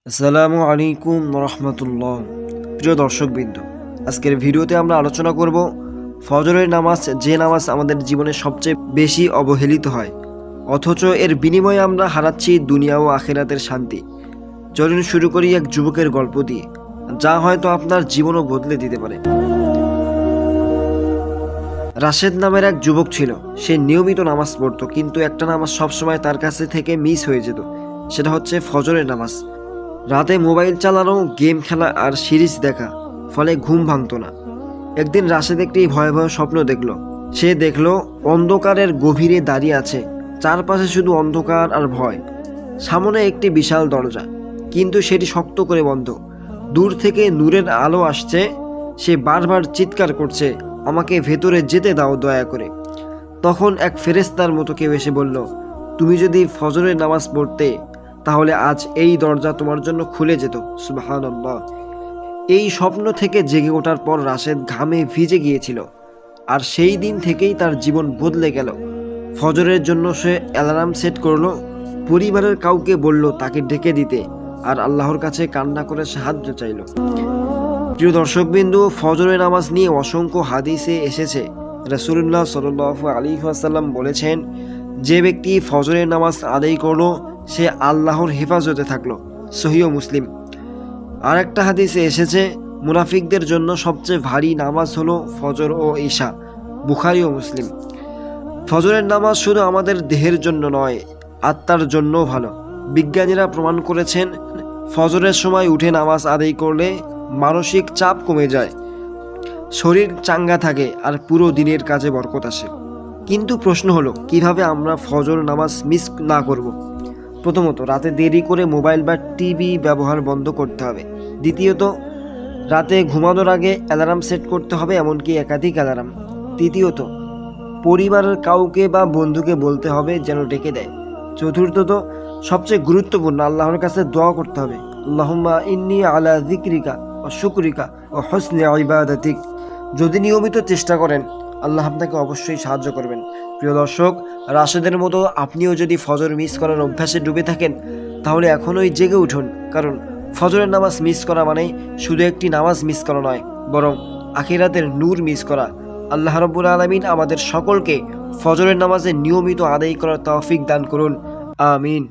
আসসালামু আলাইকুম রহমতুল্লাহ। প্রিয় দর্শকবৃন্দ, আজকের ভিডিওতে আমরা আলোচনা করব ফজরের নামাজ, যে নামাজ আমাদের জীবনে সবচেয়ে বেশি অবহেলিত হয়, অথচ এর বিনিময়ে আমরা হারাচ্ছি দুনিয়া ও আখিরাতের শান্তি। চলুন শুরু করি এক যুবকের গল্প দিয়ে, যা হয়তো আপনার জীবনও বদলে দিতে পারে। রাশেদ নামের এক যুবক ছিল। সে নিয়মিত নামাজ পড়তো, কিন্তু একটা নামাজ সবসময় তার কাছে থেকে মিস হয়ে যেত। সেটা হচ্ছে ফজরের নামাজ। রাতে মোবাইল চালানো, গেম খেলা আর সিরিজ দেখা, ফলে ঘুম ভাঙতো না। একদিন রাশেদ একটি ভয়াবহ স্বপ্ন দেখল। সে দেখল অন্ধকারের গভীরে দাঁড়িয়ে আছে, চারপাশে শুধু অন্ধকার আর ভয়। সামনে একটি বিশাল দরজা, কিন্তু সেটি শক্ত করে বন্ধ। দূর থেকে নূরের আলো আসছে। সে বারবার চিৎকার করছে, আমাকে ভেতরে যেতে দাও দয়া করে। তখন এক ফেরেশতার মতো কেউ এসে বলল, তুমি যদি ফজরের নামাজ পড়তে, তাহলে আজ এই দরজা তোমার জন্য খুলে যেত। সুবহানাল্লাহ। এই স্বপ্ন থেকে জেগে ওঠার পর রাশেদ ঘামে ভিজে গিয়েছিল, আর সেই দিন থেকেই তার জীবন বদলে গেল। ফজরের জন্য সে অ্যালার্ম সেট করলো, পরিবারের কাউকে বলল তাকে ডেকে দিতে, আর আল্লাহর কাছে কান্না করে সাহায্য চাইল। প্রিয় দর্শকবিন্দু, ফজরের নামাজ নিয়ে অসংখ্য হাদিসে এসেছে। রাসূলুল্লাহ সাল্লাল্লাহু আলাইহি ওয়াসাল্লাম বলেছেন, যে ব্যক্তি ফজরের নামাজ আদায় করলো, সে আল্লাহর হেফাজতে থাকলো। সহিহ মুসলিম। আর একটা হাদিসে এসেছে, মুনাফিকদের জন্য সবচেয়ে ভারী নামাজ হলো ফজর ও ঈশা। বুখারী ও মুসলিম। ফজরের নামাজ শুধু আমাদের দেহের জন্য নয়, আত্মার জন্যও ভালো। বিজ্ঞানীরা প্রমাণ করেছেন, ফজরের সময় উঠে নামাজ আদায় করলে মানসিক চাপ কমে যায়, শরীর চাঙ্গা থাকে, আর পুরো দিনের কাজে বরকত আসে। কিন্তু প্রশ্ন হলো, কিভাবে আমরা ফজর নামাজ মিস না করব? প্রথমত, রাতে দেরি করে মোবাইল বা টিভি ব্যবহার বন্ধ করতে হবে। দ্বিতীয়ত, রাতে ঘুমানোর আগে অ্যালার্ম সেট করতে হবে, এমনকি একাধিক অ্যালার্ম। তৃতীয়ত, পরিবারের কাউকে বা বন্ধুকে বলতে হবে যেন ডেকে দেয়। চতুর্থত, সবচেয়ে গুরুত্বপূর্ণ, আল্লাহর কাছে দোয়া করতে হবে, আল্লাহুম্মা ইন্নী আলা যিকরিকা ওয়া শুকরিকা ওয়া হুসনি ইবাদাতিক। যদি নিয়মিত চেষ্টা করেন, আল্লাহ আপনাকে অবশ্যই সাহায্য করবেন। প্রিয় দর্শক, রাশেদের মতো আপনিও যদি ফজর মিস করার অভ্যাসে ডুবে থাকেন, তাহলে এখনই জেগে উঠুন। কারণ ফজরের নামাজ মিস করা মানে শুধু একটি নামাজ মিস করা নয়, বরং আখিরাতের নূর মিস করা। আল্লাহ রাব্বুল আলামিন আমাদের সকলকে ফজরের নামাজে নিয়মিত আদায় করার তৌফিক দান করুন। আমিন।